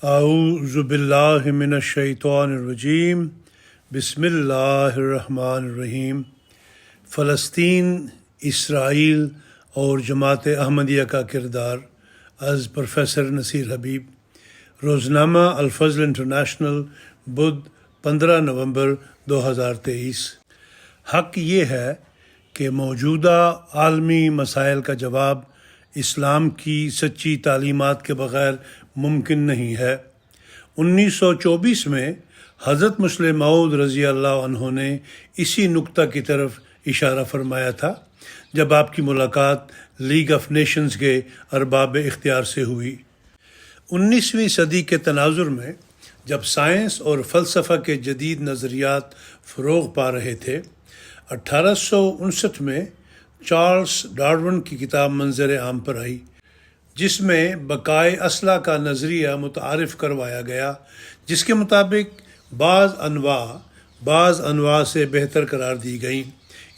اعوذ باللہ من الشیطان الرجیم بسم اللہ الرحمن الرحیم۔ فلسطین، اسرائیل اور جماعت احمدیہ کا کردار از پروفیسر نصیر حبیب، روزنامہ الفضل انٹرنیشنل، بدھ 15 نومبر 2023۔ حق یہ ہے کہ موجودہ عالمی مسائل کا جواب اسلام کی سچی تعلیمات کے بغیر ممکن نہیں ہے۔ 1924 میں حضرت مسلم موعود رضی اللہ عنہ نے اسی نقطہ کی طرف اشارہ فرمایا تھا جب آپ کی ملاقات لیگ آف نیشنز کے ارباب اختیار سے ہوئی۔ 19ویں صدی کے تناظر میں جب سائنس اور فلسفہ کے جدید نظریات فروغ پا رہے تھے، 1859 میں چارلس ڈاروین کی کتاب منظر عام پر آئی، جس میں بقائے اصلہ کا نظریہ متعارف کروایا گیا، جس کے مطابق بعض انواع سے بہتر قرار دی گئیں،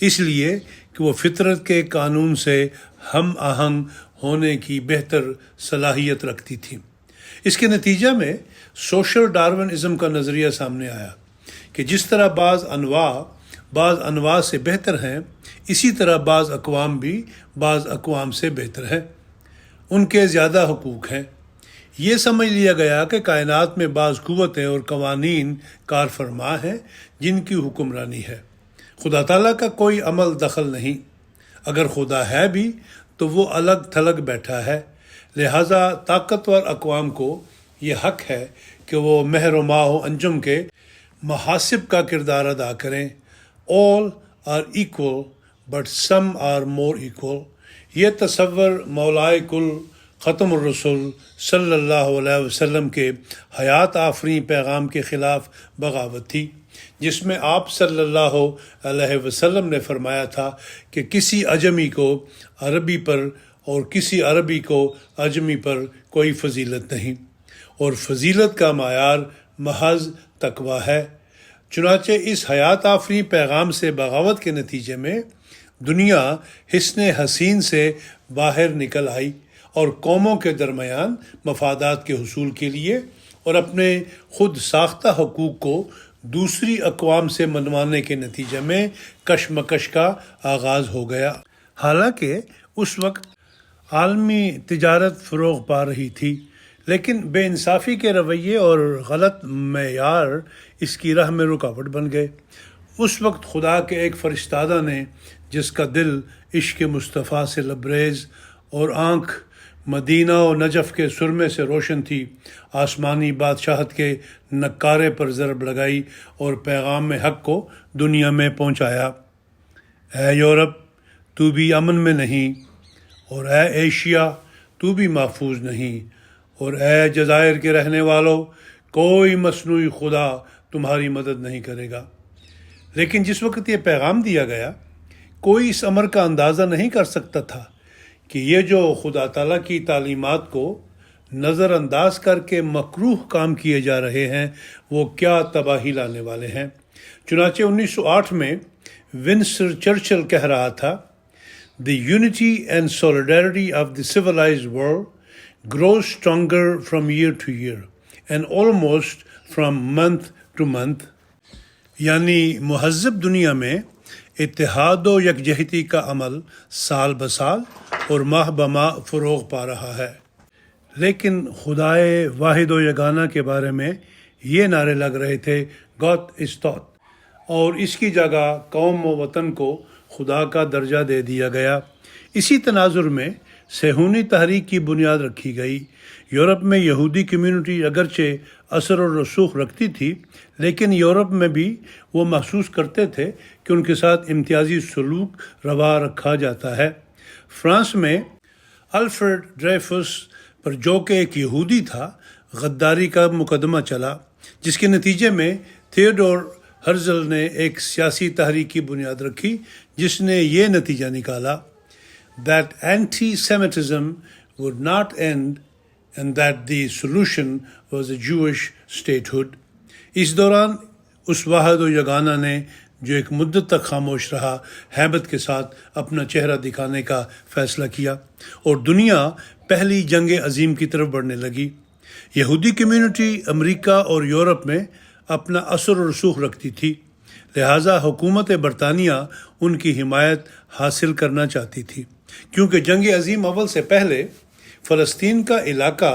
اس لیے کہ وہ فطرت کے قانون سے ہم آہنگ ہونے کی بہتر صلاحیت رکھتی تھیں۔ اس کے نتیجہ میں سوشل ڈاروینزم کا نظریہ سامنے آیا کہ جس طرح بعض انواع سے بہتر ہیں، اسی طرح بعض اقوام بھی بعض اقوام سے بہتر ہیں، ان کے زیادہ حقوق ہیں۔ یہ سمجھ لیا گیا کہ کائنات میں بعض قوتیں اور قوانین کار فرما ہیں جن کی حکمرانی ہے۔ خدا تعالیٰ کا کوئی عمل دخل نہیں، اگر خدا ہے بھی تو وہ الگ تھلگ بیٹھا ہے، لہٰذا طاقتور اقوام کو یہ حق ہے کہ وہ مہر و ماہ و انجم کے محاسب کا کردار ادا کریں۔ All are equal but some are more equal۔ یہ تصور مولائے کل ختم الرسول صلی اللہ علیہ وسلم کے حیات آفریں پیغام کے خلاف بغاوت تھی، جس میں آپ صلی اللہ علیہ وسلم نے فرمایا تھا کہ کسی اجمی کو عربی پر اور کسی عربی کو اجمی پر کوئی فضیلت نہیں، اور فضیلت کا معیار محض تقوی ہے۔ چنانچہ اس حیات آفریں پیغام سے بغاوت کے نتیجے میں دنیا حسن حسین سے باہر نکل آئی اور قوموں کے درمیان مفادات کے حصول کے لیے اور اپنے خود ساختہ حقوق کو دوسری اقوام سے منوانے کے نتیجے میں کشمکش کا آغاز ہو گیا۔ حالانکہ اس وقت عالمی تجارت فروغ پا رہی تھی، لیکن بے انصافی کے رویے اور غلط معیار اس کی راہ میں رکاوٹ بن گئے۔ اس وقت خدا کے ایک فرشتادہ نے، جس کا دل عشق مصطفیٰ سے لبریز اور آنکھ مدینہ و نجف کے سرمے سے روشن تھی، آسمانی بادشاہت کے نکارے پر ضرب لگائی اور پیغام حق کو دنیا میں پہنچایا۔ اے یورپ، تو بھی امن میں نہیں، اور اے ایشیا، تو بھی محفوظ نہیں، اور اے جزائر کے رہنے والوں، کوئی مصنوعی خدا تمہاری مدد نہیں کرے گا۔ لیکن جس وقت یہ پیغام دیا گیا، کوئی اس امر کا اندازہ نہیں کر سکتا تھا کہ یہ جو خدا تعالیٰ کی تعلیمات کو نظر انداز کر کے مکروہ کام کیے جا رہے ہیں، وہ کیا تباہی لانے والے ہیں۔ چنانچہ 1908 میں ونسٹن چرچل کہہ رہا تھا، "The unity and solidarity of the civilized world grows stronger from year to year and almost from month to month۔ یعنی مہذب دنیا میں اتحاد و یکجہتی کا عمل سال بسال اور ماہ بماہ فروغ پا رہا ہے۔ لیکن خدائے واحد و یگانہ کے بارے میں یہ نعرے لگ رہے تھے، گاٹ استوت، اور اس کی جگہ قوم و وطن کو خدا کا درجہ دے دیا گیا۔ اسی تناظر میں صہیونی تحریک کی بنیاد رکھی گئی۔ یورپ میں یہودی کمیونٹی اگرچہ اثر و رسوخ رکھتی تھی، لیکن یورپ میں بھی وہ محسوس کرتے تھے کہ ان کے ساتھ امتیازی سلوک روا رکھا جاتا ہے۔ فرانس میں الفریڈ ڈریفس پر، جو کہ ایک یہودی تھا، غداری کا مقدمہ چلا، جس کے نتیجے میں تھیوڈور ہرزل نے ایک سیاسی تحریک کی بنیاد رکھی جس نے یہ نتیجہ نکالا that anti-Semitism would not end and that the solution was a Jewish statehood۔ اس دوران اس واحد و یگانہ نے، جو ایک مدت تک خاموش رہا، ہیبت کے ساتھ اپنا چہرہ دکھانے کا فیصلہ کیا اور دنیا پہلی جنگ عظیم کی طرف بڑھنے لگی۔ یہودی کمیونٹی امریکہ اور یورپ میں اپنا اثر و رسوخ رکھتی تھی، لہٰذا حکومت برطانیہ ان کی حمایت حاصل کرنا چاہتی تھی، کیونکہ جنگ عظیم اول سے پہلے فلسطین کا علاقہ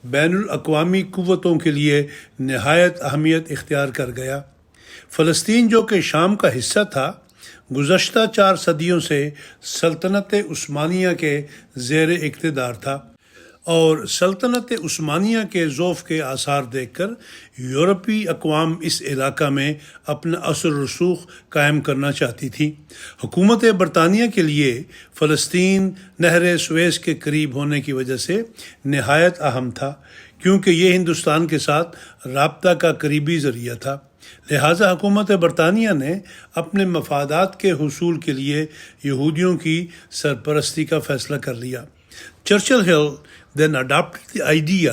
بین الاقوامی قوتوں کے لیے نہایت اہمیت اختیار کر گیا۔ فلسطین جو کہ شام کا حصہ تھا، گزشتہ 4 صدیوں سے سلطنت عثمانیہ کے زیر اقتدار تھا، اور سلطنت عثمانیہ کے ضعف کے آثار دیکھ کر یورپی اقوام اس علاقہ میں اپنا اثر و رسوخ قائم کرنا چاہتی تھی۔ حکومت برطانیہ کے لیے فلسطین نہر سویس کے قریب ہونے کی وجہ سے نہایت اہم تھا، کیونکہ یہ ہندوستان کے ساتھ رابطہ کا قریبی ذریعہ تھا، لہٰذا حکومت برطانیہ نے اپنے مفادات کے حصول کے لیے یہودیوں کی سرپرستی کا فیصلہ کر لیا۔ Churchill then adopted the idea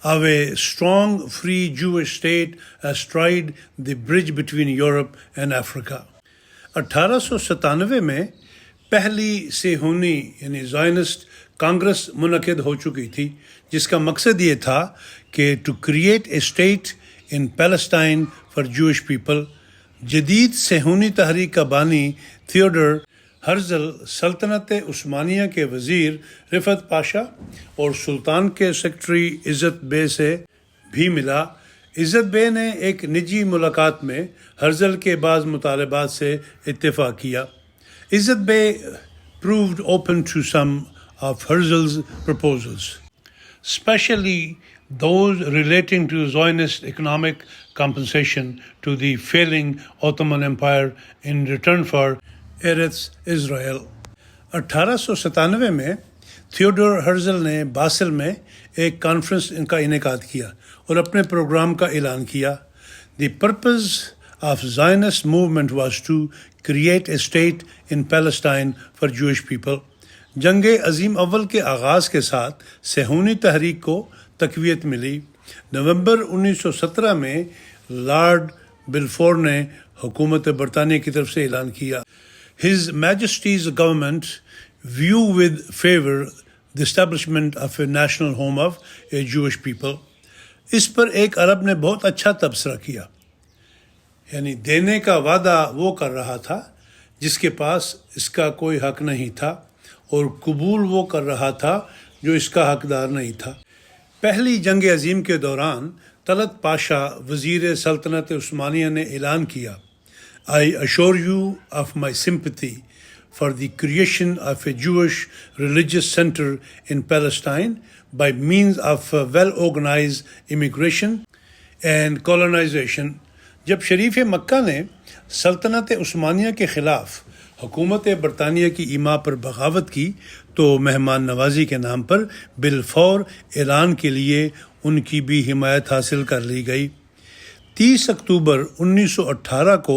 of a strong free Jewish state astride the bridge between Europe and Africa۔ 1897 میں پہلی صہیونی یعنی زائنسٹ کانگریس منعقد ہو چکی تھی، جس کا مقصد یہ تھا کہ to create a state in Palestine for Jewish people۔ جدید صہیونی تحریک کا بانی تھیوڈر ہرزل سلطنت عثمانیہ کے وزیر رفعت پاشا اور سلطان کے سیکرٹری عزت بے سے بھی ملا۔ عزت بے نے ایک نجی ملاقات میں ہرزل کے بعض مطالبات سے اتفاق کیا۔ عزت بے proved open to some of Herzl's proposals, especially those relating to Zionist economic compensation to the failing Ottoman Empire in return for ایرتھ اسرائیل۔ 1897 میں تھیوڈور ہرزل نے باسل میں ایک کانفرنس کا انعقاد کیا اور اپنے پروگرام کا اعلان کیا۔ The purpose of Zionist movement was to create a state in Palestine for Jewish people۔ جنگ عظیم اول کے آغاز کے ساتھ صہیونی تحریک کو تقویت ملی۔ نومبر 1917 میں لارڈ بلفور نے حکومت برطانیہ کی طرف سے اعلان کیا His Majesty's government view with favor the establishment of a national home of a Jewish people۔ اس پر ایک عرب نے بہت اچھا تبصرہ کیا، یعنی دینے کا وعدہ وہ کر رہا تھا جس کے پاس اس کا کوئی حق نہیں تھا، اور قبول وہ کر رہا تھا جو اس کا حقدار نہیں تھا۔ پہلی جنگ عظیم کے دوران طلعت پاشا وزیر سلطنت عثمانیہ نے اعلان کیا I assure you of my sympathy for the creation of a Jewish religious center in Palestine by means of well-organized immigration and colonization۔ جب شریف مکہ نے سلطنت عثمانیہ کے خلاف حکومت برطانیہ کی ایما پر بغاوت کی تو مہمان نوازی کے نام پر بالفور اعلان کے لیے ان کی بھی حمایت حاصل کر لی گئی۔ 30 اکتوبر 1918 کو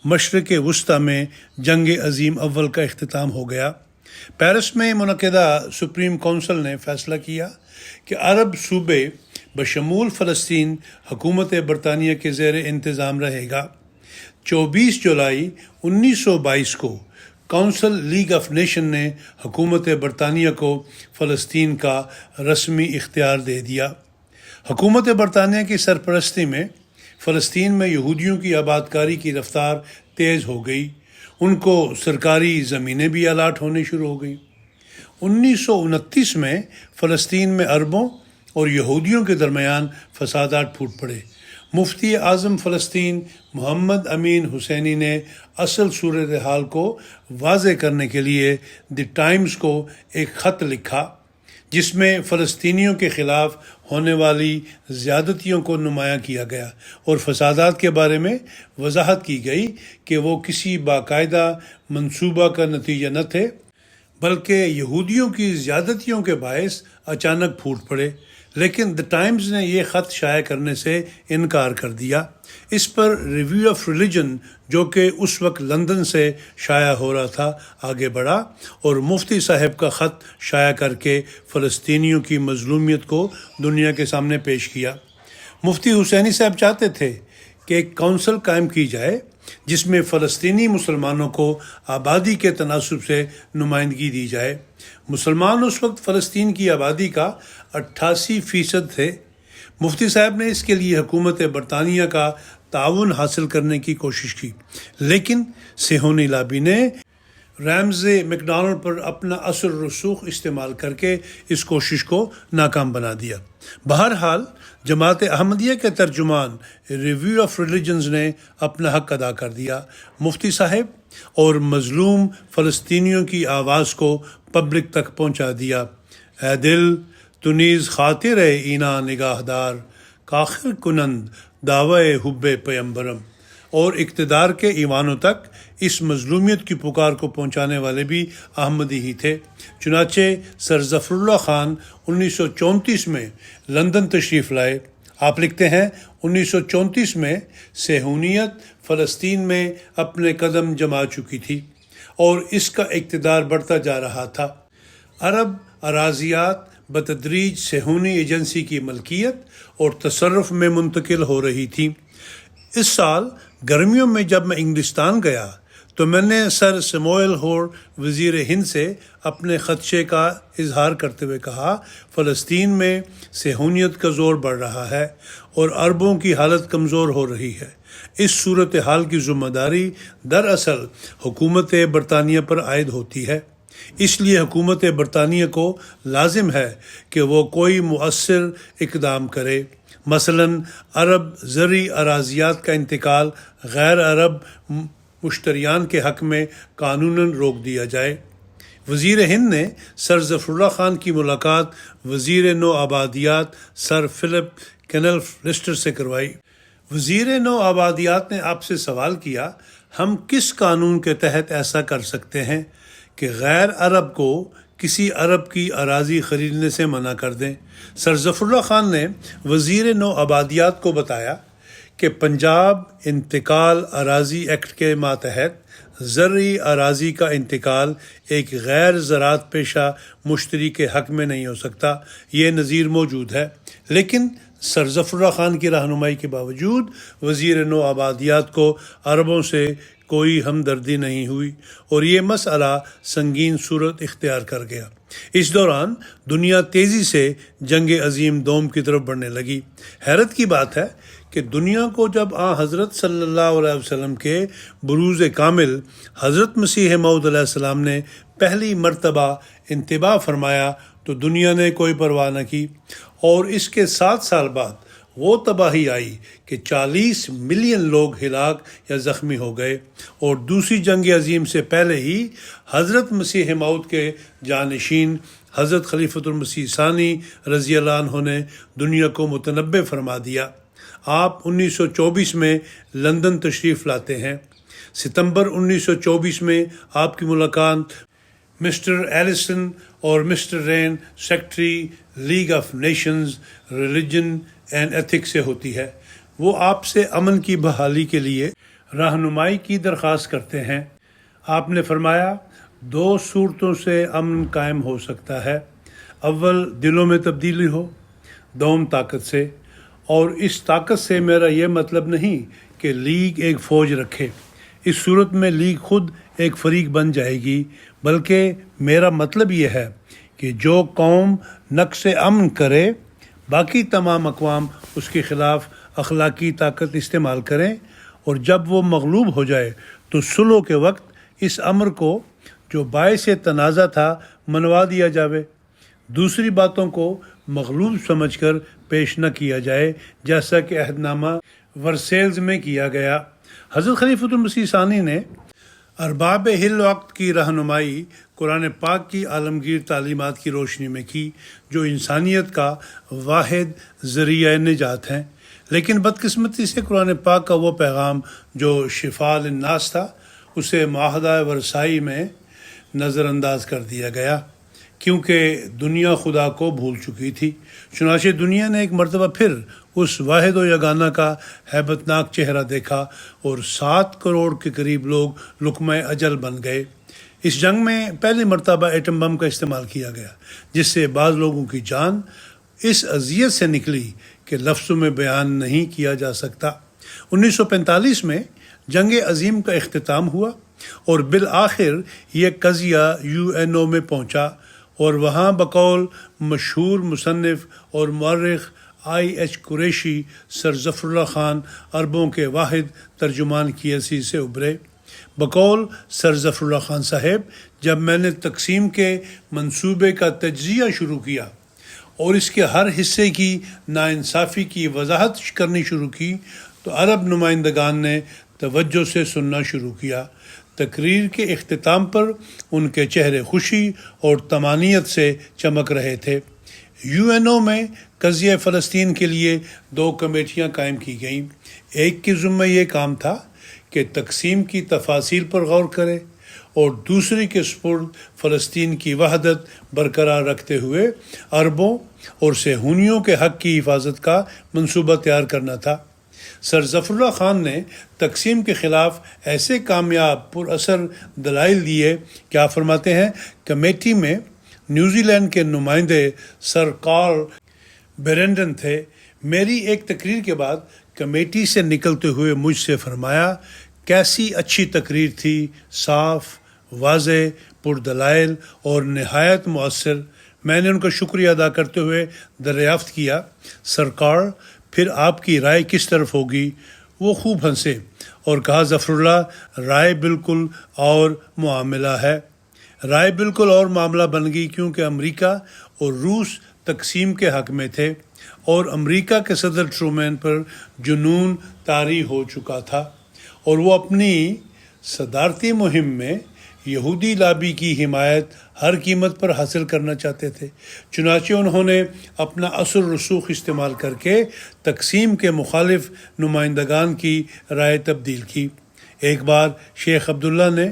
مشرق وسطی میں جنگ عظیم اول کا اختتام ہو گیا۔ پیرس میں منعقدہ سپریم کونسل نے فیصلہ کیا کہ عرب صوبے بشمول فلسطین حکومت برطانیہ کے زیر انتظام رہے گا۔ 24 جولائی 1922 کو کونسل لیگ آف نیشن نے حکومت برطانیہ کو فلسطین کا رسمی اختیار دے دیا۔ حکومت برطانیہ کی سرپرستی میں فلسطین میں یہودیوں کی آباد کاری کی رفتار تیز ہو گئی، ان کو سرکاری زمینیں بھی الاٹ ہونی شروع ہو گئیں۔ 1929 میں فلسطین میں عربوں اور یہودیوں کے درمیان فسادات پھوٹ پڑے۔ مفتی اعظم فلسطین محمد امین حسینی نے اصل صورتحال کو واضح کرنے کے لیے دی ٹائمز کو ایک خط لکھا، جس میں فلسطینیوں کے خلاف ہونے والی زیادتیوں کو نمایاں کیا گیا اور فسادات کے بارے میں وضاحت کی گئی کہ وہ کسی باقاعدہ منصوبہ کا نتیجہ نہ تھے، بلکہ یہودیوں کی زیادتیوں کے باعث اچانک پھوٹ پڑے۔ لیکن دی ٹائمز نے یہ خط شائع کرنے سے انکار کر دیا۔ اس پر ریویو آف ریلیجن، جو کہ اس وقت لندن سے شائع ہو رہا تھا، آگے بڑھا اور مفتی صاحب کا خط شائع کر کے فلسطینیوں کی مظلومیت کو دنیا کے سامنے پیش کیا۔ مفتی حسینی صاحب چاہتے تھے کہ ایک کونسل قائم کی جائے جس میں فلسطینی مسلمانوں کو آبادی کے تناسب سے نمائندگی دی جائے۔ مسلمان اس وقت فلسطین کی آبادی کا 88% تھے، مفتی صاحب نے اس کے لیے حکومت برطانیہ کا تعاون حاصل کرنے کی کوشش کی، لیکن صہیونی لابی نے ریمز میکڈونلڈ پر اپنا اثر رسوخ استعمال کر کے اس کوشش کو ناکام بنا دیا۔ بہرحال جماعت احمدیہ کے ترجمان ریویو آف ریلیجنز نے اپنا حق ادا کر دیا۔ مفتی صاحب اور مظلوم فلسطینیوں کی آواز کو پبلک تک پہنچا دیا۔ اے دل تو نیز خاطر اینا نگاہدار، کاخر کنند دعوی حب پیمبرم، اور اقتدار کے ایوانوں تک اس مظلومیت کی پکار کو پہنچانے والے بھی احمدی ہی تھے۔ چنانچہ سر ظفر اللہ خان 1934 میں لندن تشریف لائے۔ آپ لکھتے ہیں 1934 میں صہیونیت فلسطین میں اپنے قدم جما چکی تھی اور اس کا اقتدار بڑھتا جا رہا تھا۔ عرب اراضیات بتدریج صہیونی ایجنسی کی ملکیت اور تصرف میں منتقل ہو رہی تھی۔ اس سال گرمیوں میں جب میں انگلستان گیا تو میں نے سر سموئل ہور وزیر ہند سے اپنے خدشے کا اظہار کرتے ہوئے کہا، فلسطین میں صہیونیت کا زور بڑھ رہا ہے اور عربوں کی حالت کمزور ہو رہی ہے۔ اس صورتحال کی ذمہ داری دراصل حکومت برطانیہ پر عائد ہوتی ہے، اس لیے حکومت برطانیہ کو لازم ہے کہ وہ کوئی مؤثر اقدام کرے، مثلا عرب زرعی اراضیات کا انتقال غیر عرب مشتریان کے حق میں قانوناً روک دیا جائے۔ وزیر ہند نے سر ظفر اللہ خان کی ملاقات وزیر نو آبادیات سر فلپ کینلف لسٹر سے کروائی۔ وزیر نو آبادیات نے آپ سے سوال کیا، ہم کس قانون کے تحت ایسا کر سکتے ہیں کہ غیر عرب کو کسی عرب کی اراضی خریدنے سے منع کر دیں؟ سر ظفر اللہ خان نے وزیر نو آبادیات کو بتایا کہ پنجاب انتقال اراضی ایکٹ کے ماتحت زرعی اراضی کا انتقال ایک غیر زراعت پیشہ مشتری کے حق میں نہیں ہو سکتا، یہ نظیر موجود ہے۔ لیکن سر ظفر اللہ خان کی رہنمائی کے باوجود وزیر نو آبادیات کو عربوں سے کوئی ہمدردی نہیں ہوئی اور یہ مسئلہ سنگین صورت اختیار کر گیا۔ اس دوران دنیا تیزی سے جنگ عظیم دوم کی طرف بڑھنے لگی۔ حیرت کی بات ہے کہ دنیا کو جب حضرت صلی اللہ علیہ وسلم کے بروز کامل حضرت مسیح موعود علیہ السلام نے پہلی مرتبہ انتباہ فرمایا تو دنیا نے کوئی پرواہ نہ کی، اور اس کے 7 سال بعد وہ تباہی آئی کہ 40 ملین لوگ ہلاک یا زخمی ہو گئے، اور دوسری جنگ عظیم سے پہلے ہی حضرت مسیح موعود کے جانشین حضرت خلیفۃ المسیح ثانی رضی اللہ عنہ نے دنیا کو متنبع فرما دیا۔ آپ 1924 میں لندن تشریف لاتے ہیں۔ ستمبر 1924 میں آپ کی ملاقات مسٹر ایلسن اور مسٹر رین، secretary league of nations religion and ethics سے ہوتی ہے۔ وہ آپ سے امن کی بحالی کے لیے رہنمائی کی درخواست کرتے ہیں۔ آپ نے فرمایا، 2 صورتوں سے امن قائم ہو سکتا ہے، اول دلوں میں تبدیلی ہو، دوم طاقت سے، اور اس طاقت سے میرا یہ مطلب نہیں کہ لیگ ایک فوج رکھے، اس صورت میں لیگ خود ایک فریق بن جائے گی، بلکہ میرا مطلب یہ ہے کہ جو قوم نقص امن کرے باقی تمام اقوام اس کے خلاف اخلاقی طاقت استعمال کریں، اور جب وہ مغلوب ہو جائے تو صلح کے وقت اس امر کو جو باعث تنازع تھا منوا دیا جاوے، دوسری باتوں کو مغلوب سمجھ کر پیش نہ کیا جائے، جیسا کہ عہد نامہ ورسیلز میں کیا گیا۔ حضرت خلیفۃ المسیح ثانی نے ارباب حل وقت کی رہنمائی قرآن پاک کی عالمگیر تعلیمات کی روشنی میں کی، جو انسانیت کا واحد ذریعہ نجات ہیں، لیکن بدقسمتی سے قرآن پاک کا وہ پیغام جو شفاء للناس تھا اسے معاہدہ ورسائی میں نظر انداز کر دیا گیا، کیونکہ دنیا خدا کو بھول چکی تھی۔ چنانچہ دنیا نے ایک مرتبہ پھر اس واحد و یگانہ کا ہیبت ناک چہرہ دیکھا اور 7 کروڑ کے قریب لوگ لقمہ اجل بن گئے۔ اس جنگ میں پہلی مرتبہ ایٹم بم کا استعمال کیا گیا، جس سے بعض لوگوں کی جان اس اذیت سے نکلی کہ لفظوں میں بیان نہیں کیا جا سکتا۔ 1945 میں جنگ عظیم کا اختتام ہوا اور بالآخر یہ قضیہ UN میں پہنچا، اور وہاں بقول مشہور مصنف اور مورخ IH قریشی سر ظفر اللہ خان عربوں کے واحد ترجمان کی حیثیت سے ابھرے۔ بقول سر ظفر اللہ خان صاحب، جب میں نے تقسیم کے منصوبے کا تجزیہ شروع کیا اور اس کے ہر حصے کی ناانصافی کی وضاحت کرنی شروع کی تو عرب نمائندگان نے توجہ سے سننا شروع کیا۔ تقریر کے اختتام پر ان کے چہرے خوشی اور طمانینت سے چمک رہے تھے۔ UNO میں قضیہ فلسطین کے لیے 2 کمیٹیاں قائم کی گئیں۔ ایک کے ذمہ یہ کام تھا کہ تقسیم کی تفاصیل پر غور کرے اور دوسری کے سپرد فلسطین کی وحدت برقرار رکھتے ہوئے عربوں اور صہیونیوں کے حق کی حفاظت کا منصوبہ تیار کرنا تھا۔ سر ظفر اللہ خان نے تقسیم کے خلاف ایسے کامیاب پر اثر دلائل دیے کہ آپ فرماتے ہیں، کمیٹی میں نیوزی لینڈ کے نمائندے سر کارل بیرنڈن تھے۔ میری ایک تقریر کے بعد کمیٹی سے نکلتے ہوئے مجھ سے فرمایا، کیسی اچھی تقریر تھی، صاف، واضح، پردلائل اور نہایت مؤثر۔ میں نے ان کا شکریہ ادا کرتے ہوئے دریافت کیا، سرکار پھر آپ کی رائے کس طرف ہوگی؟ وہ خوب ہنسے اور کہا، ظفر اللہ، رائے بالکل اور معاملہ ہے۔ رائے بالکل اور معاملہ بن گئی کیونکہ امریکہ اور روس تقسیم کے حق میں تھے اور امریکہ کے صدر ٹرومین پر جنون طاری ہو چکا تھا اور وہ اپنی صدارتی مہم میں یہودی لابی کی حمایت ہر قیمت پر حاصل کرنا چاہتے تھے۔ چنانچہ انہوں نے اپنا اثر رسوخ استعمال کر کے تقسیم کے مخالف نمائندگان کی رائے تبدیل کی۔ ایک بار شیخ عبداللہ نے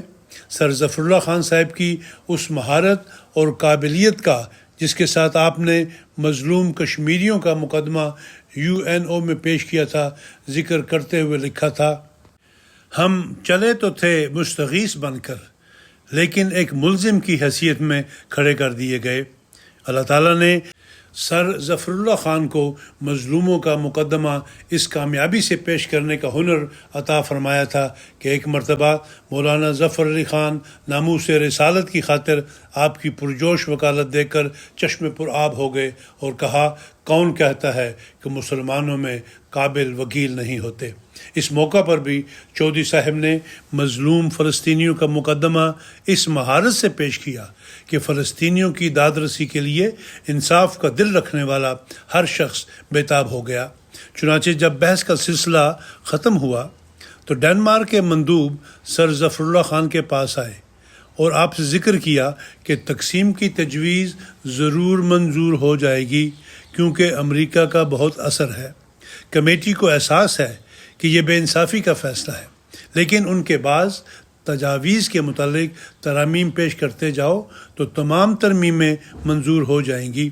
سر ظفر اللہ خان صاحب کی اس مہارت اور قابلیت کا جس کے ساتھ آپ نے مظلوم کشمیریوں کا مقدمہ UNO میں پیش کیا تھا ذکر کرتے ہوئے لکھا تھا، ہم چلے تو تھے مستغیث بن کر لیکن ایک ملزم کی حیثیت میں کھڑے کر دیے گئے۔ اللہ تعالیٰ نے سر ظفر اللہ خان کو مظلوموں کا مقدمہ اس کامیابی سے پیش کرنے کا ہنر عطا فرمایا تھا کہ ایک مرتبہ مولانا ظفر علی خان ناموس رسالت کی خاطر آپ کی پرجوش وکالت دیکھ کر چشم پر آب ہو گئے اور کہا، کون کہتا ہے کہ مسلمانوں میں قابل وکیل نہیں ہوتے؟ اس موقع پر بھی چودھری صاحب نے مظلوم فلسطینیوں کا مقدمہ اس مہارت سے پیش کیا کہ فلسطینیوں کی داد رسی کے لیے انصاف کا دل رکھنے والا ہر شخص بےتاب ہو گیا۔ چنانچہ جب بحث کا سلسلہ ختم ہوا تو ڈنمارک کے مندوب سر ظفر اللہ خان کے پاس آئے اور آپ سے ذکر کیا کہ تقسیم کی تجویز ضرور منظور ہو جائے گی کیونکہ امریکہ کا بہت اثر ہے۔ کمیٹی کو احساس ہے کہ یہ بے انصافی کا فیصلہ ہے، لیکن ان کے بعض تجاویز کے متعلق ترامیم پیش کرتے جاؤ تو تمام ترمیمیں منظور ہو جائیں گی۔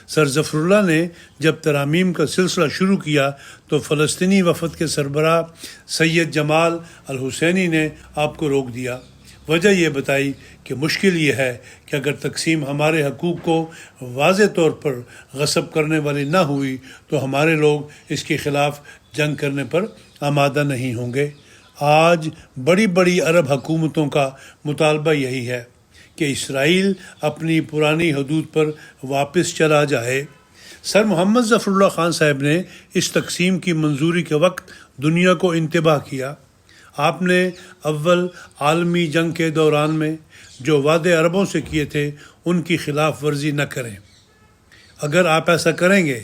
سر ظفر اللہ نے جب ترامیم کا سلسلہ شروع کیا تو فلسطینی وفد کے سربراہ سید جمال الحسینی نے آپ کو روک دیا۔ وجہ یہ بتائی کہ مشکل یہ ہے کہ اگر تقسیم ہمارے حقوق کو واضح طور پر غصب کرنے والی نہ ہوئی تو ہمارے لوگ اس کے خلاف جنگ کرنے پر آمادہ نہیں ہوں گے۔ آج بڑی بڑی عرب حکومتوں کا مطالبہ یہی ہے کہ اسرائیل اپنی پرانی حدود پر واپس چلا جائے۔ سر محمد ظفر اللہ خان صاحب نے اس تقسیم کی منظوری کے وقت دنیا کو انتباہ کیا۔ آپ نے اول عالمی جنگ کے دوران میں جو وعدے عربوں سے کیے تھے ان کی خلاف ورزی نہ کریں۔ اگر آپ ایسا کریں گے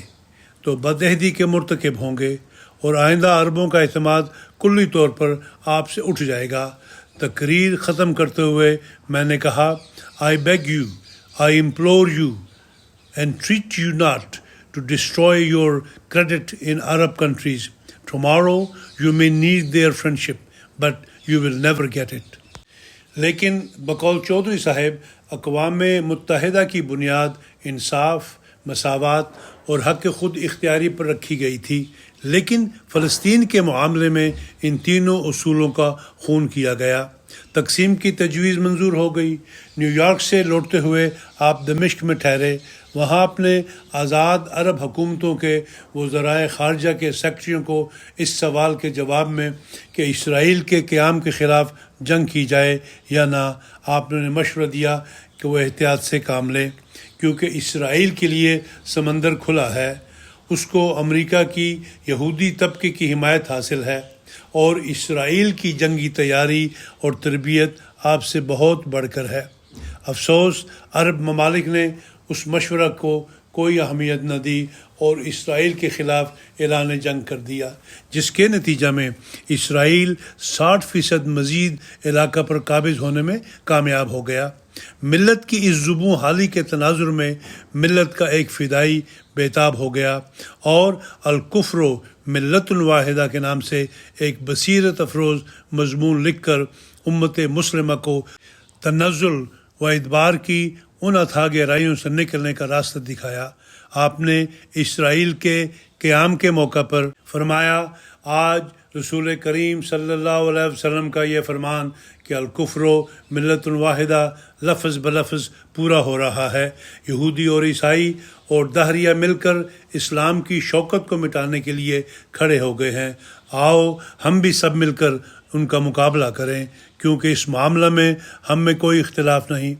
تو بدعہدی کے مرتکب ہوں گے اور آئندہ عربوں کا اعتماد کلی طور پر آپ سے اٹھ جائے گا۔ تقریر ختم کرتے ہوئے میں نے کہا، I beg you, I implore you, entreat you not to destroy your credit in Arab countries. Tomorrow you may need their friendship, but you will never get it. لیکن بقول چودھری صاحب اقوام متحدہ کی بنیاد انصاف، مساوات اور حق خود اختیاری پر رکھی گئی تھی، لیکن فلسطین کے معاملے میں ان تینوں اصولوں کا خون کیا گیا۔ تقسیم کی تجویز منظور ہو گئی۔ نیو یارک سے لوٹتے ہوئے آپ دمشق میں ٹھہرے۔ وہاں اپنے آزاد عرب حکومتوں کے وزرائے خارجہ کے سیکرٹریوں کو اس سوال کے جواب میں کہ اسرائیل کے قیام کے خلاف جنگ کی جائے یا نہ، آپ نے مشورہ دیا کہ وہ احتیاط سے کام لیں کیونکہ اسرائیل کے لیے سمندر کھلا ہے اس کو امریکہ کی یہودی طبقے کی حمایت حاصل ہے اور اسرائیل کی جنگی تیاری اور تربیت آپ سے بہت بڑھ کر ہے۔ افسوس عرب ممالک نے اس مشورہ کو کوئی اہمیت نہ دی اور اسرائیل کے خلاف اعلان جنگ کر دیا، جس کے نتیجہ میں اسرائیل 60% مزید علاقہ پر قابض ہونے میں کامیاب ہو گیا۔ ملت کی اس زبوں حالی کے تناظر میں ملت کا ایک فدائی بیتاب ہو گیا اور الکفر ملت واحدہ کے نام سے ایک بصیرت افروز مضمون لکھ کر امت مسلمہ کو تنزل و ادبار کی ان اتھاہ گہرائیوں سے نکلنے کا راستہ دکھایا۔ آپ نے اسرائیل کے قیام کے موقع پر فرمایا، آج رسول کریم صلی اللہ علیہ وسلم کا یہ فرمان کہ الکفر ملت واحدہ لفظ بلفظ پورا ہو رہا ہے۔ یہودی اور عیسائی اور دہریہ مل کر اسلام کی شوکت کو مٹانے کے لیے کھڑے ہو گئے ہیں۔ آؤ ہم بھی سب مل کر ان کا مقابلہ کریں، کیونکہ اس معاملہ میں ہم میں کوئی اختلاف نہیں۔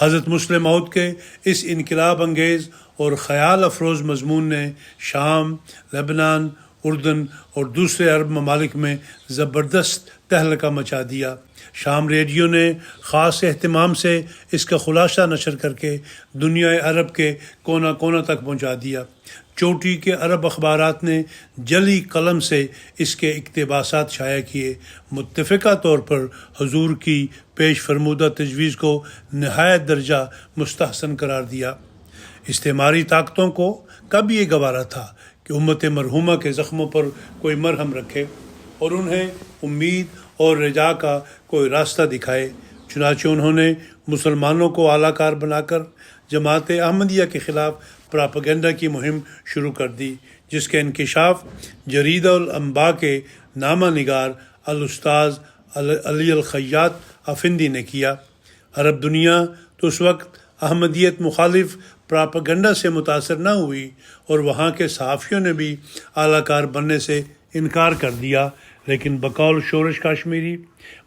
حضرت مسلم موعود کے اس انقلاب انگیز اور خیال افروز مضمون نے شام، لبنان، اردن اور دوسرے عرب ممالک میں زبردست تہلکہ مچا دیا۔ شام ریڈیو نے خاص اہتمام سے اس کا خلاصہ نشر کر کے دنیا عرب کے کونا کونا تک پہنچا دیا۔ چوٹی کے عرب اخبارات نے جلی قلم سے اس کے اقتباسات شائع کیے، متفقہ طور پر حضور کی پیش فرمودہ تجویز کو نہایت درجہ مستحسن قرار دیا۔ استعماری طاقتوں کو کب یہ گوارا تھا کہ امت مرحومہ کے زخموں پر کوئی مرہم رکھے اور انہیں امید اور رجا کا کوئی راستہ دکھائے۔ چنانچہ انہوں نے مسلمانوں کو اعلی کار بنا کر جماعت احمدیہ کے خلاف پراپیگنڈا کی مہم شروع کر دی، جس کا انکشاف جریدہ الانباء کے نامہ نگار الاستاذ علی الخیاط افندی نے کیا۔ عرب دنیا تو اس وقت احمدیت مخالف پراپیگنڈا سے متاثر نہ ہوئی اور وہاں کے صحافیوں نے بھی اعلی کار بننے سے انکار کر دیا، لیکن بقول شورش کشمیری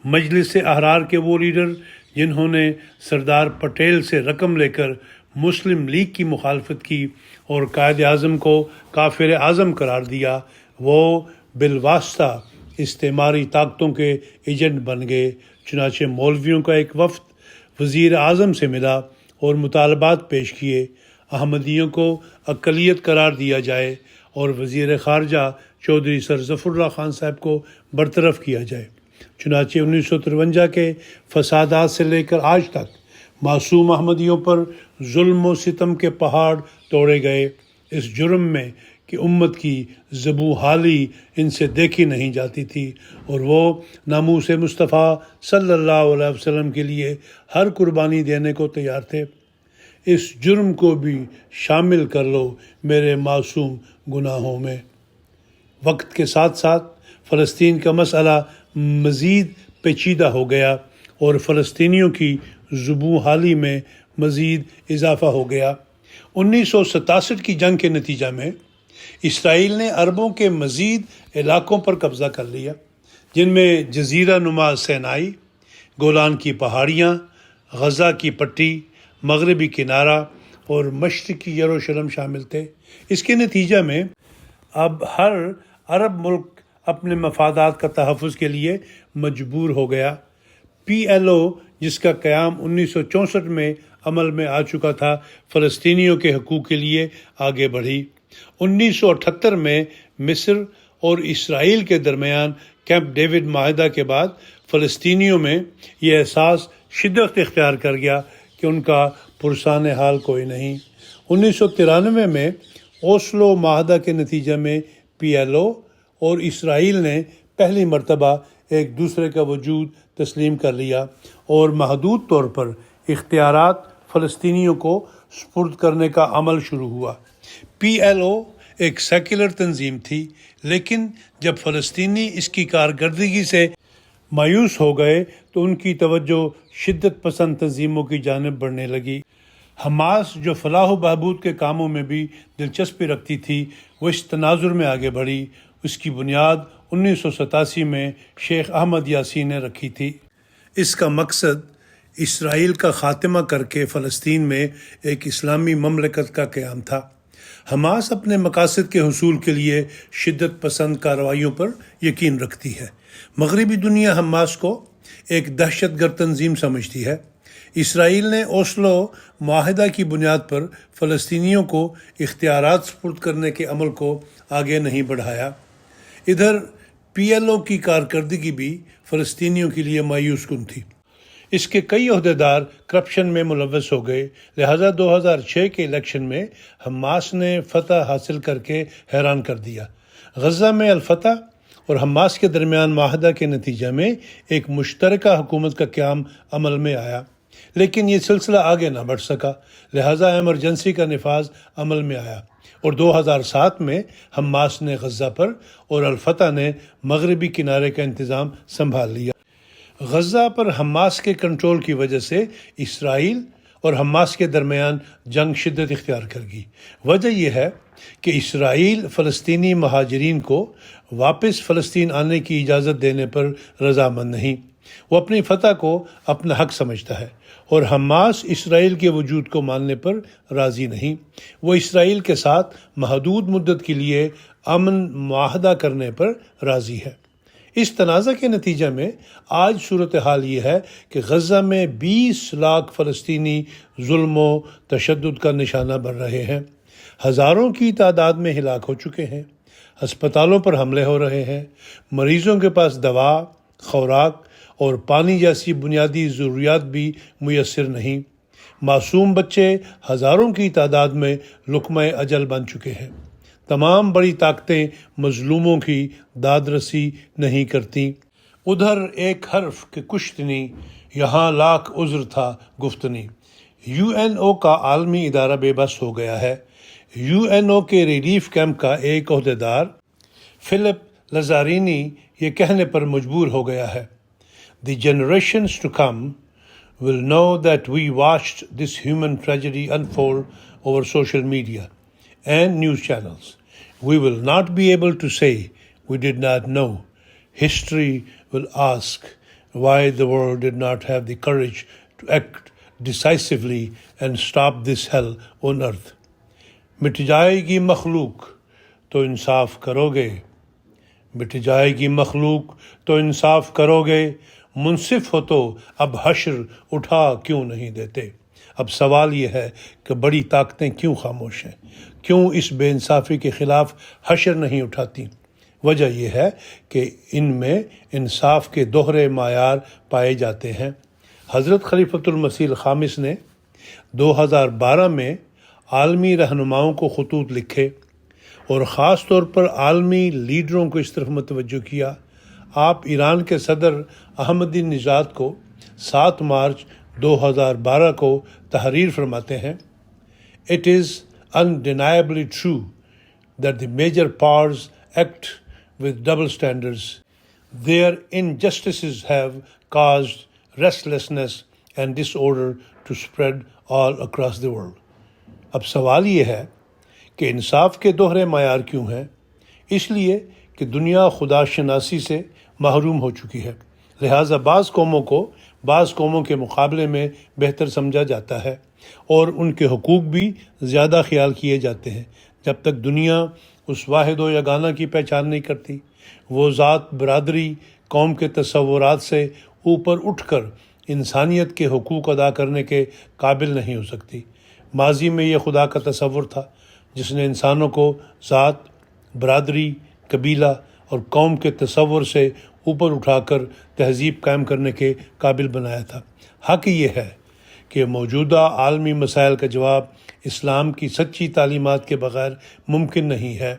مجلس احرار کے وہ لیڈر جنہوں نے سردار پٹیل سے رقم لے کر مسلم لیگ کی مخالفت کی اور قائد اعظم کو کافر اعظم قرار دیا، وہ بالواسطہ استعماری طاقتوں کے ایجنٹ بن گئے۔ چنانچہ مولویوں کا ایک وفد وزیر اعظم سے ملا اور مطالبات پیش کیے، احمدیوں کو اقلیت قرار دیا جائے اور وزیر خارجہ چودھری سر ظفر اللہ خان صاحب کو برطرف کیا جائے۔ چنانچہ 1953 کے فسادات سے لے کر آج تک معصوم احمدیوں پر ظلم و ستم کے پہاڑ توڑے گئے، اس جرم میں کہ امت کی زبوں حالی ان سے دیکھی نہیں جاتی تھی اور وہ ناموس مصطفیٰ صلی اللہ علیہ وسلم کے لیے ہر قربانی دینے کو تیار تھے۔ اس جرم کو بھی شامل کر لو میرے معصوم گناہوں میں۔ وقت کے ساتھ ساتھ فلسطین کا مسئلہ مزید پیچیدہ ہو گیا اور فلسطینیوں کی زبوں حالی میں مزید اضافہ ہو گیا۔ 1967 کی جنگ کے نتیجہ میں اسرائیل نے عربوں کے مزید علاقوں پر قبضہ کر لیا، جن میں جزیرہ نما سینائی، گولان کی پہاڑیاں، غزہ کی پٹی، مغربی کنارہ اور مشرقی یروشلم شامل تھے۔ اس کے نتیجہ میں اب ہر عرب ملک اپنے مفادات کا تحفظ کے لیے مجبور ہو گیا۔ PLO جس کا قیام 1964 میں عمل میں آ چکا تھا، فلسطینیوں کے حقوق کے لیے آگے بڑھی۔ 1978 میں مصر اور اسرائیل کے درمیان کیمپ ڈیوڈ معاہدہ کے بعد فلسطینیوں میں یہ احساس شدت اختیار کر گیا کہ ان کا پرسان حال کوئی نہیں۔ 1993 میں اوسلو معاہدہ کے نتیجے میں PLO اور اسرائیل نے پہلی مرتبہ ایک دوسرے کا وجود تسلیم کر لیا اور محدود طور پر اختیارات فلسطینیوں کو سپرد کرنے کا عمل شروع ہوا۔ PLO ایک سیکولر تنظیم تھی، لیکن جب فلسطینی اس کی کارکردگی سے مایوس ہو گئے تو ان کی توجہ شدت پسند تنظیموں کی جانب بڑھنے لگی۔ حماس جو فلاح و بہبود کے کاموں میں بھی دلچسپی رکھتی تھی، وہ اس تناظر میں آگے بڑھی۔ اس کی بنیاد 1987 میں شیخ احمد یاسین نے رکھی تھی۔ اس کا مقصد اسرائیل کا خاتمہ کر کے فلسطین میں ایک اسلامی مملکت کا قیام تھا۔ حماس اپنے مقاصد کے حصول کے لیے شدت پسند کارروائیوں پر یقین رکھتی ہے۔ مغربی دنیا حماس کو ایک دہشت گرد تنظیم سمجھتی ہے۔ اسرائیل نے اوسلو معاہدہ کی بنیاد پر فلسطینیوں کو اختیارات سپرد کرنے کے عمل کو آگے نہیں بڑھایا۔ ادھر پی ایل او کی کارکردگی بھی فلسطینیوں کے لیے مایوس کن تھی۔ اس کے کئی عہدیدار کرپشن میں ملوث ہو گئے، لہذا 2006 کے الیکشن میں حماس نے فتح حاصل کر کے حیران کر دیا۔ غزہ میں الفتح اور حماس کے درمیان معاہدہ کے نتیجہ میں ایک مشترکہ حکومت کا قیام عمل میں آیا، لیکن یہ سلسلہ آگے نہ بڑھ سکا، لہذا ایمرجنسی کا نفاذ عمل میں آیا اور 2007 میں حماس نے غزہ پر اور الفتح نے مغربی کنارے کا انتظام سنبھال لیا۔ غزہ پر حماس کے کنٹرول کی وجہ سے اسرائیل اور حماس کے درمیان جنگ شدت اختیار کر گئی۔ وجہ یہ ہے کہ اسرائیل فلسطینی مہاجرین کو واپس فلسطین آنے کی اجازت دینے پر رضامند نہیں، وہ اپنی فتح کو اپنا حق سمجھتا ہے، اور حماس اسرائیل کے وجود کو ماننے پر راضی نہیں، وہ اسرائیل کے ساتھ محدود مدت کے لیے امن معاہدہ کرنے پر راضی ہے۔ اس تنازع کے نتیجے میں آج صورتحال یہ ہے کہ غزہ میں 20 لاکھ فلسطینی ظلم و تشدد کا نشانہ بن رہے ہیں، ہزاروں کی تعداد میں ہلاک ہو چکے ہیں، ہسپتالوں پر حملے ہو رہے ہیں، مریضوں کے پاس دوا، خوراک اور پانی جیسی بنیادی ضروریات بھی میسر نہیں، معصوم بچے ہزاروں کی تعداد میں لقمہ اجل بن چکے ہیں۔ تمام بڑی طاقتیں مظلوموں کی داد رسی نہیں کرتی۔ ادھر ایک حرف کہ کشتنی، یہاں لاکھ عذر تھا گفتنی۔ یو این او کا عالمی ادارہ بے بس ہو گیا ہے۔ یو این او کے ریلیف کیمپ کا ایک عہدیدار فلپ لزارینی یہ کہنے پر مجبور ہو گیا ہے، "The generations to come will know that we watched this human tragedy unfold over social media and news channels. We will not be able to say we did not know. History will ask why the world did not have the courage to act decisively and stop this hell on earth. مٹ جائے گی مخلوق تو انصاف کرو گے، مٹ جائے گی مخلوق تو انصاف کرو گے، منصف ہو تو اب حشر اٹھا کیوں نہیں دیتے"۔ اب سوال یہ ہے کہ بڑی طاقتیں کیوں خاموش ہیں، کیوں اس بے انصافی کے خلاف حشر نہیں اٹھاتی؟ وجہ یہ ہے کہ ان میں انصاف کے دوہرے معیار پائے جاتے ہیں۔ حضرت خلیفۃ المسیح الخامس نے 2012 میں عالمی رہنماؤں کو خطوط لکھے اور خاص طور پر عالمی لیڈروں کو اس طرف متوجہ کیا۔ آپ ایران کے صدر احمدی نژاد کو 7 مارچ 2012 کو تحریر فرماتے ہیں، "It is undeniably true that the major powers act with double standards. Their injustices have caused restlessness and disorder to spread all across the world." اب سوال یہ ہے کہ انصاف کے دوہرے معیار کیوں ہیں؟ اس لیے کہ دنیا خدا شناسی سے محروم ہو چکی ہے، لہٰذا بعض قوموں کو بعض قوموں کے مقابلے میں بہتر سمجھا جاتا ہے اور ان کے حقوق بھی زیادہ خیال کیے جاتے ہیں۔ جب تک دنیا اس واحد و یگانہ کی پہچان نہیں کرتی، وہ ذات، برادری، قوم کے تصورات سے اوپر اٹھ کر انسانیت کے حقوق ادا کرنے کے قابل نہیں ہو سکتی۔ ماضی میں یہ خدا کا تصور تھا جس نے انسانوں کو ذات، برادری، قبیلہ اور قوم کے تصور سے اوپر اٹھا کر تہذیب قائم کرنے کے قابل بنایا تھا۔ حق یہ ہے کہ موجودہ عالمی مسائل کا جواب اسلام کی سچی تعلیمات کے بغیر ممکن نہیں ہے۔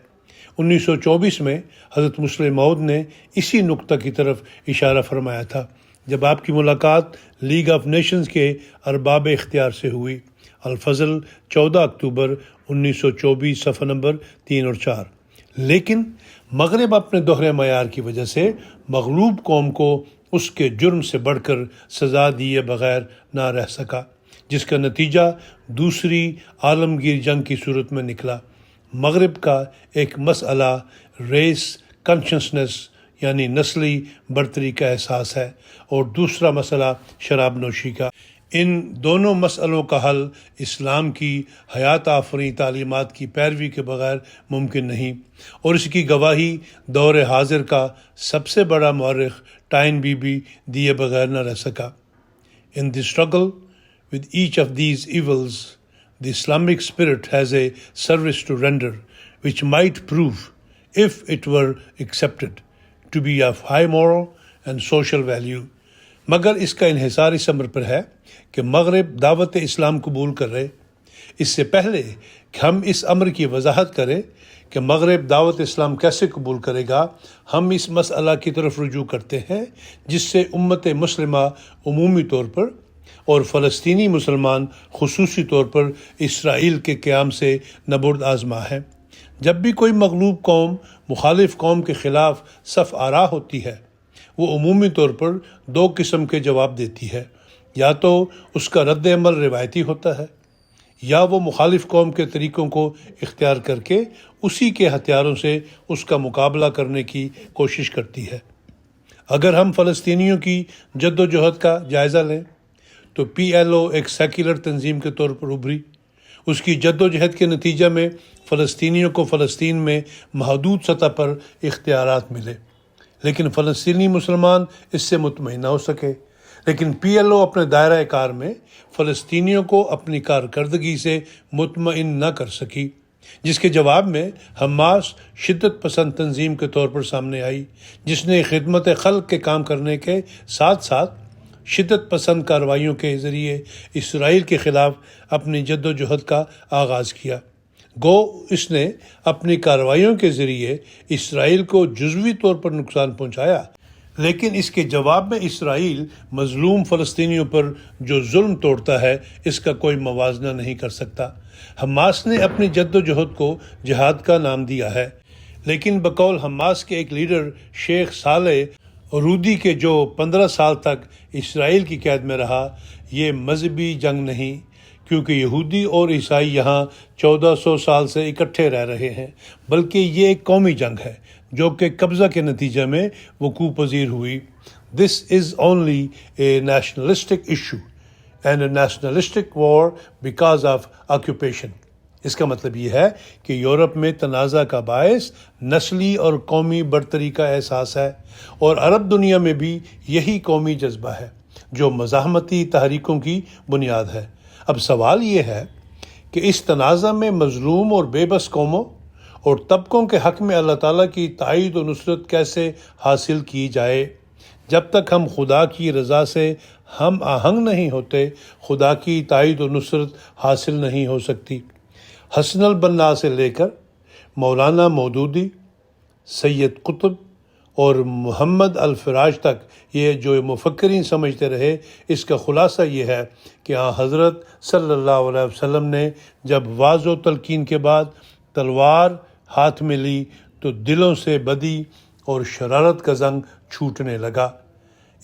1924 میں حضرت مسلم موعود نے اسی نقطہ کی طرف اشارہ فرمایا تھا جب آپ کی ملاقات لیگ آف نیشنز کے ارباب اختیار سے ہوئی۔ الفضل 14 اکتوبر 1924، صفحہ نمبر 3 اور 4۔ لیکن مغرب اپنے دوہرے معیار کی وجہ سے مغلوب قوم کو اس کے جرم سے بڑھ کر سزا دیے بغیر نہ رہ سکا، جس کا نتیجہ دوسری عالمگیر جنگ کی صورت میں نکلا۔ مغرب کا ایک مسئلہ ریس کانشسنس یعنی نسلی برتری کا احساس ہے، اور دوسرا مسئلہ شراب نوشی کا۔ ان دونوں مسئلوں کا حل اسلام کی حیات آفریں تعلیمات کی پیروی کے بغیر ممکن نہیں، اور اس کی گواہی دور حاضر کا سب سے بڑا مورخ ٹائن بی دیے بغیر نہ رہ سکا۔ In the struggle with each of these evils, the Islamic spirit has a service to render, which might prove, if it were accepted, to be of high moral and social value. مگر اس کا انحصار اس امر پر ہے کہ مغرب دعوت اسلام قبول کرے۔ اس سے پہلے کہ ہم اس امر کی وضاحت کریں کہ مغرب دعوت اسلام کیسے قبول کرے گا، ہم اس مسئلہ کی طرف رجوع کرتے ہیں جس سے امت مسلمہ عمومی طور پر اور فلسطینی مسلمان خصوصی طور پر اسرائیل کے قیام سے نبرد آزما ہے۔ جب بھی کوئی مغلوب قوم مخالف قوم کے خلاف صف آرا ہوتی ہے، وہ عمومی طور پر دو قسم کے جواب دیتی ہے، یا تو اس کا رد عمل روایتی ہوتا ہے، یا وہ مخالف قوم کے طریقوں کو اختیار کر کے اسی کے ہتھیاروں سے اس کا مقابلہ کرنے کی کوشش کرتی ہے۔ اگر ہم فلسطینیوں کی جد و جہد کا جائزہ لیں تو PLO ایک سیکولر تنظیم کے طور پر ابھری۔ اس کی جد و جہد کے نتیجہ میں فلسطینیوں کو فلسطین میں محدود سطح پر اختیارات ملے، لیکن فلسطینی مسلمان اس سے مطمئن نہ ہو سکے۔ لیکن PLO اپنے دائرہ کار میں فلسطینیوں کو اپنی کارکردگی سے مطمئن نہ کر سکی، جس کے جواب میں حماس شدت پسند تنظیم کے طور پر سامنے آئی، جس نے خدمت خلق کے کام کرنے کے ساتھ ساتھ شدت پسند کارروائیوں کے ذریعے اسرائیل کے خلاف اپنی جد و جہد کا آغاز کیا۔ گو اس نے اپنی کارروائیوں کے ذریعے اسرائیل کو جزوی طور پر نقصان پہنچایا، لیکن اس کے جواب میں اسرائیل مظلوم فلسطینیوں پر جو ظلم توڑتا ہے اس کا کوئی موازنہ نہیں کر سکتا۔ حماس نے اپنی جد و جہد کو جہاد کا نام دیا ہے، لیکن بقول حماس کے ایک لیڈر شیخ صالح عرودی کے جو 15 سال تک اسرائیل کی قید میں رہا، یہ مذہبی جنگ نہیں، کیونکہ یہودی اور عیسائی یہاں 1400 سال سے اکٹھے رہ رہے ہیں، بلکہ یہ ایک قومی جنگ ہے جو کہ قبضہ کے نتیجے میں وقوع پذیر ہوئی۔ This is only a nationalistic issue and a nationalistic war because of occupation۔ اس کا مطلب یہ ہے کہ یورپ میں تنازع کا باعث نسلی اور قومی برتری کا احساس ہے، اور عرب دنیا میں بھی یہی قومی جذبہ ہے جو مزاحمتی تحریکوں کی بنیاد ہے۔ اب سوال یہ ہے کہ اس تنازع میں مظلوم اور بے بس قوموں اور طبقوں کے حق میں اللہ تعالیٰ کی تائید و نصرت کیسے حاصل کی جائے؟ جب تک ہم خدا کی رضا سے ہم آہنگ نہیں ہوتے، خدا کی تائید و نصرت حاصل نہیں ہو سکتی۔ حسن البنا سے لے کر مولانا مودودی، سید قطب اور محمد الفراج تک یہ جو مفکرین سمجھتے رہے، اس کا خلاصہ یہ ہے کہ حضرت صلی اللہ علیہ وسلم نے جب واضح و تلقین کے بعد تلوار ہاتھ میں لی تو دلوں سے بدی اور شرارت کا زنگ چھوٹنے لگا۔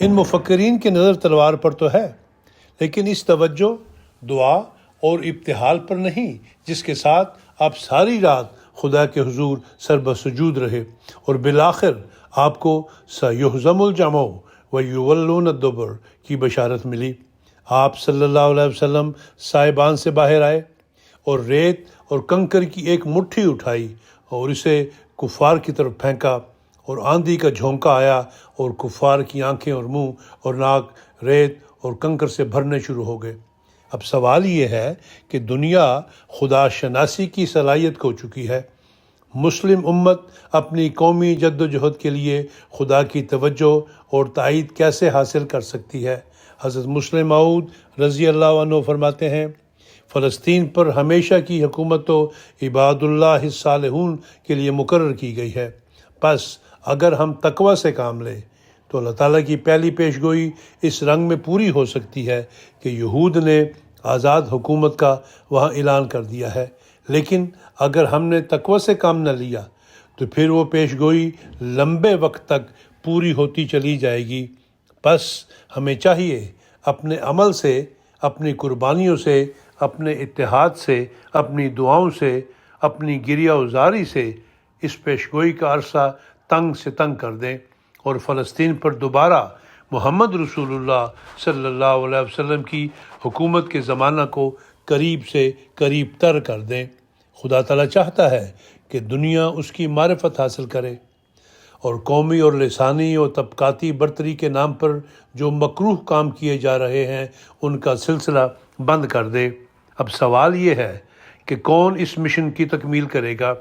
ان مفکرین کی نظر تلوار پر تو ہے، لیکن اس توجہ دعا اور ابتحال پر نہیں جس کے ساتھ آپ ساری رات خدا کے حضور سربسجود رہے، اور بالآخر آپ کو سیہزم الجمع ویولون الدبر کی بشارت ملی۔ آپ صلی اللہ علیہ وسلم سائبان سے باہر آئے اور ریت اور کنکر کی ایک مٹھی اٹھائی اور اسے کفار کی طرف پھینکا، اور آندھی کا جھونکا آیا اور کفار کی آنکھیں اور منہ اور ناک ریت اور کنکر سے بھرنے شروع ہو گئے۔ اب سوال یہ ہے کہ دنیا خدا شناسی کی صلاحیت کھو چکی ہے۔ مسلم امت اپنی قومی جد و جہد کے لیے خدا کی توجہ اور تائید کیسے حاصل کر سکتی ہے؟ حضرت مسلم موعود رضی اللہ عنہ فرماتے ہیں، فلسطین پر ہمیشہ کی حکومت تو عباد اللہ الصالحون کے لیے مقرر کی گئی ہے، پس اگر ہم تقوی سے کام لیں تو اللہ تعالیٰ کی پہلی پیش گوئی اس رنگ میں پوری ہو سکتی ہے کہ یہود نے آزاد حکومت کا وہاں اعلان کر دیا ہے، لیکن اگر ہم نے تقوی سے کام نہ لیا تو پھر وہ پیش گوئی لمبے وقت تک پوری ہوتی چلی جائے گی۔ پس ہمیں چاہیے اپنے عمل سے، اپنی قربانیوں سے، اپنے اتحاد سے، اپنی دعاؤں سے، اپنی گریہ وزاری سے اس پیشگوئی کا عرصہ تنگ سے تنگ کر دیں، اور فلسطین پر دوبارہ محمد رسول اللہ صلی اللہ علیہ وسلم کی حکومت کے زمانہ کو قریب سے قریب تر کر دیں۔ خدا تعالیٰ چاہتا ہے کہ دنیا اس کی معرفت حاصل کرے اور قومی اور لسانی اور طبقاتی برتری کے نام پر جو مکروہ کام کیے جا رہے ہیں ان کا سلسلہ بند کر دے۔ اب سوال یہ ہے کہ کون اس مشن کی تکمیل کرے گا؟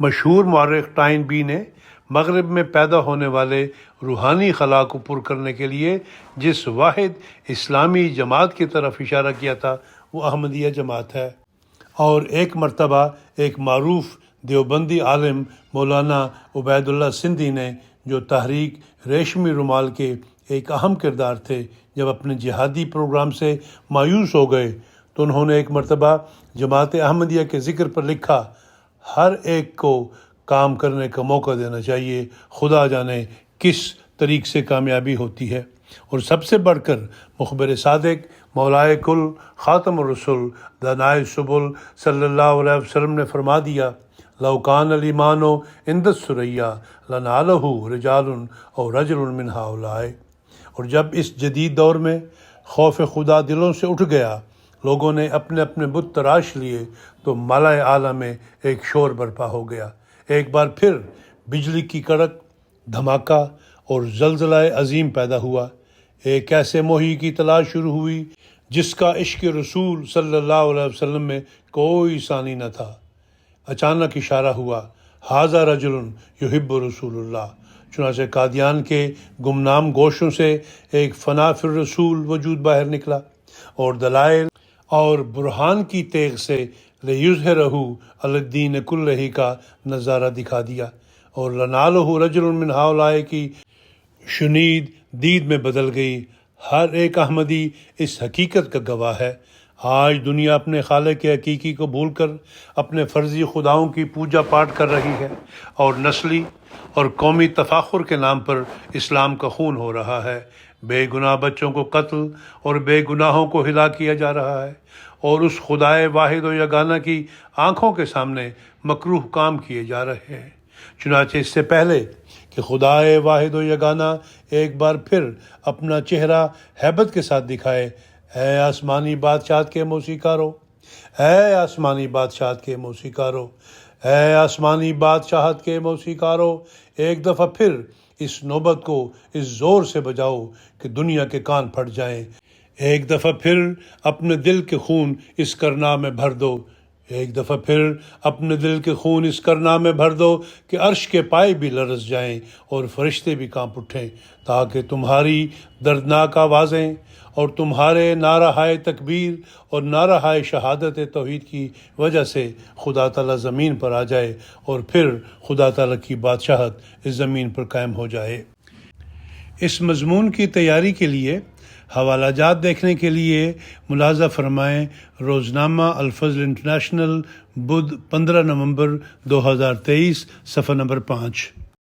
مشہور مورخ ٹائن بی نے مغرب میں پیدا ہونے والے روحانی خلا کو پر کرنے کے لیے جس واحد اسلامی جماعت کی طرف اشارہ کیا تھا وہ احمدیہ جماعت ہے، اور ایک مرتبہ ایک معروف دیوبندی عالم مولانا عبید اللہ سندھی نے جو تحریک ریشمی رومال کے ایک اہم کردار تھے، جب اپنے جہادی پروگرام سے مایوس ہو گئے تو انہوں نے ایک مرتبہ جماعت احمدیہ کے ذکر پر لکھا، ہر ایک کو کام کرنے کا موقع دینا چاہیے، خدا جانے کس طریق سے کامیابی ہوتی ہے۔ اور سب سے بڑھ کر مخبر صادق مولائے کل خاتم الرسول دانائے سبل صلی اللہ علیہ وسلم نے فرما دیا، لو کان الایمان عند الثریا لنالہ رجال اور رجل من ہؤلاء۔ اور جب اس جدید دور میں خوف خدا دلوں سے اٹھ گیا، لوگوں نے اپنے اپنے بت تراش لیے، تو ملائے اعلیٰ میں ایک شور برپا ہو گیا۔ ایک بار پھر بجلی کی کڑک، دھماکہ اور زلزلہ عظیم پیدا ہوا۔ ایک ایسے محی کی تلاش شروع ہوئی جس کا عشق رسول صلی اللہ علیہ وسلم میں کوئی ثانی نہ تھا۔ اچانک اشارہ ہوا، ھذا رجل یحب رسول اللہ۔ چنانچہ قادیان کے گمنام گوشوں سے ایک فنا فی الرسول وجود باہر نکلا، اور دلائل اور برہان کی تیغ سے لیظہرہ علی الدین کلہ کا نظارہ دکھا دیا، اور لنالہ رجل من ہؤلاء کی شنید دید میں بدل گئی۔ ہر ایک احمدی اس حقیقت کا گواہ ہے۔ آج دنیا اپنے خالق حقیقی کو بھول کر اپنے فرضی خداؤں کی پوجا پاٹ کر رہی ہے، اور نسلی اور قومی تفاخر کے نام پر اسلام کا خون ہو رہا ہے۔ بے گناہ بچوں کو قتل اور بے گناہوں کو ہلاک کیا جا رہا ہے، اور اس خدائے واحد و یگانہ کی آنکھوں کے سامنے مکروہ کام کیے جا رہے ہیں۔ چنانچہ اس سے پہلے کہ خدائے واحد و یگانہ ایک بار پھر اپنا چہرہ ہیبت کے ساتھ دکھائے، اے آسمانی بادشاہت کے موسیقارو، اے آسمانی بادشاہت کے موسیقارو، اے آسمانی بادشاہت کے موسیقارو، ایک دفعہ پھر اس نوبت کو اس زور سے بجاؤ کہ دنیا کے کان پھٹ جائیں۔ ایک دفعہ پھر اپنے دل کے خون اس کرنا میں بھر دو، ایک دفعہ پھر اپنے دل کے خون اس کرنا میں بھر دو کہ عرش کے پائے بھی لرز جائیں اور فرشتے بھی کانپ اٹھیں، تاکہ تمہاری دردناک آوازیں اور تمہارے نعرہ تکبیر اور نعرہ شہادت توحید کی وجہ سے خدا تعالیٰ زمین پر آ جائے، اور پھر خدا تعالیٰ کی بادشاہت اس زمین پر قائم ہو جائے۔ اس مضمون کی تیاری کے لیے حوالہ جات دیکھنے کے لیے ملاحظہ فرمائیں روزنامہ الفضل انٹرنیشنل، بدھ 15 نومبر 2023، صفحہ نمبر 5۔